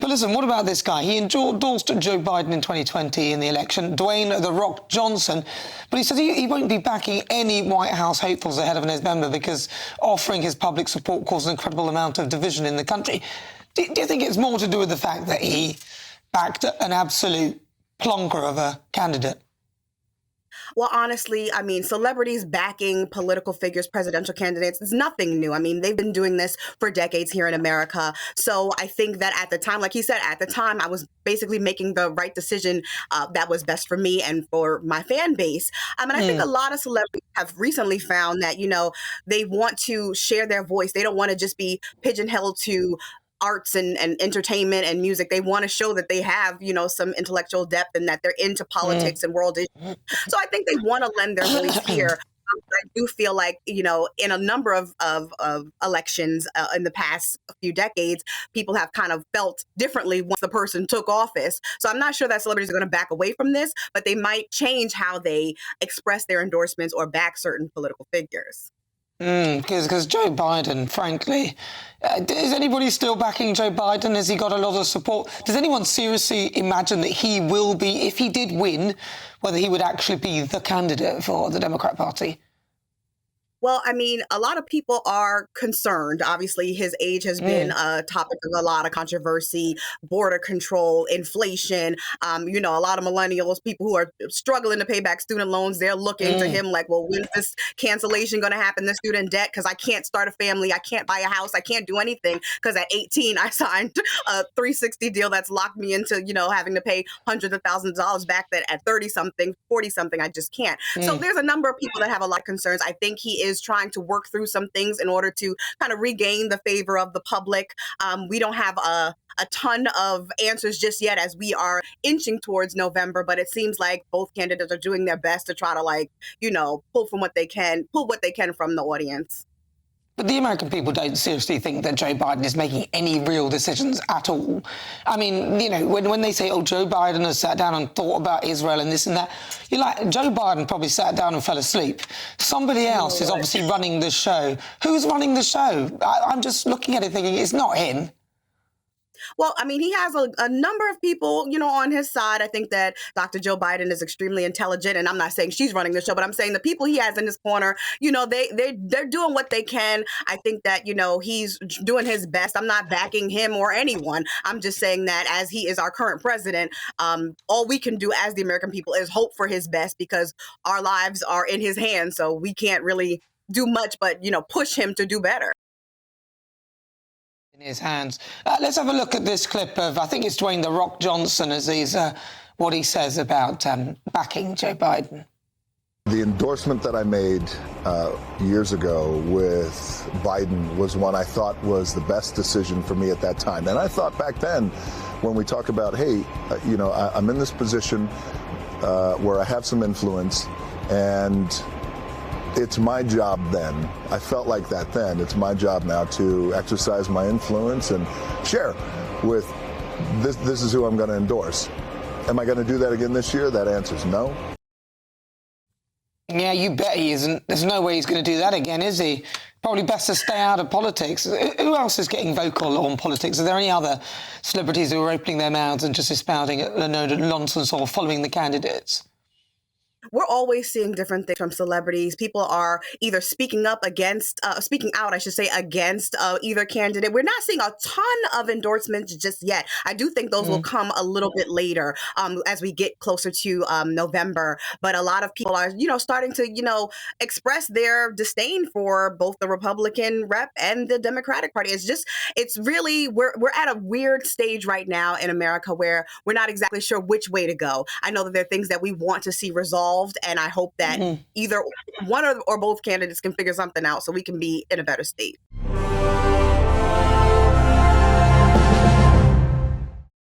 But listen, what about this guy? He endorsed Joe Biden in 2020 in the election, Dwayne The Rock Johnson, but he says he won't be backing any White House hopefuls ahead of an November because offering his public support caused an incredible amount of division in the country. Do you think it's more to do with the fact that he backed an absolute plonker of a candidate? Well, honestly, I mean, celebrities backing political figures, presidential candidates, is nothing new. I mean, they've been doing this for decades here in America. So I think that at the time, like he said, at the time, I was basically making the right decision that was best for me and for my fan base. And I think a lot of celebrities have recently found that, they want to share their voice. They don't want to just be pigeonholed to arts and entertainment and music. They want to show that they have, some intellectual depth and that they're into politics and world issues. So I think they want to lend their voice here. I do feel like, in a number of elections in the past few decades, people have kind of felt differently once the person took office. So I'm not sure that celebrities are going to back away from this, but they might change how they express their endorsements or back certain political figures. Because Joe Biden, frankly, is anybody still backing Joe Biden? Has he got a lot of support? Does anyone seriously imagine that he will be, if he did win, whether he would actually be the candidate for the Democrat Party? Well, I mean, a lot of people are concerned. Obviously, his age has been a topic of a lot of controversy, border control, inflation. A lot of millennials, people who are struggling to pay back student loans, they're looking to him like, well, when's this cancellation going to happen, the student debt? Because I can't start a family. I can't buy a house. I can't do anything because at 18, I signed a 360 deal that's locked me into, having to pay hundreds of thousands of dollars back that at 30-something, 40-something, I just can't. So there's a number of people that have a lot of concerns. I think he is trying to work through some things in order to kind of regain the favor of the public. We don't have a ton of answers just yet as we are inching towards November, but it seems like both candidates are doing their best to try to pull what they can from the audience. But the American people don't seriously think that Joe Biden is making any real decisions at all. I mean, when they say, Joe Biden has sat down and thought about Israel and this and that, you're like, Joe Biden probably sat down and fell asleep. Somebody else is obviously running the show. Who's running the show? I'm just looking at it thinking it's not him. Well, I mean, he has a number of people, on his side. I think that Dr. Joe Biden is extremely intelligent, and I'm not saying she's running the show, but I'm saying the people he has in his corner, they're doing what they can. I think that, he's doing his best. I'm not backing him or anyone. I'm just saying that as he is our current president, all we can do as the American people is hope for his best because our lives are in his hands. So we can't really do much but, push him to do better. In his hands. Let's have a look at this clip of, I think it's Dwayne The Rock Johnson, as he's what he says about backing Joe Biden. The endorsement that I made years ago with Biden was one I thought was the best decision for me at that time. And I thought back then, when we talk about, hey, I'm in this position where I have some influence and it's my job then. I felt like that then. It's my job now to exercise my influence and share with this is who I'm going to endorse. Am I going to do that again this year? That answer's no. Yeah, you bet he isn't. There's no way he's going to do that again, is he? Probably best to stay out of politics. Who else is getting vocal on politics? Are there any other celebrities who are opening their mouths and just espousing nonsense or following the candidates? We're always seeing different things from celebrities. People are either speaking out, against either candidate. We're not seeing a ton of endorsements just yet. I do think those will come a little bit later as we get closer to November. But a lot of people are, starting to, express their disdain for both the Republican rep and the Democratic Party. It's really, we're at a weird stage right now in America where we're not exactly sure which way to go. I know that there are things that we want to see resolved, and I hope that either one or both candidates can figure something out so we can be in a better state.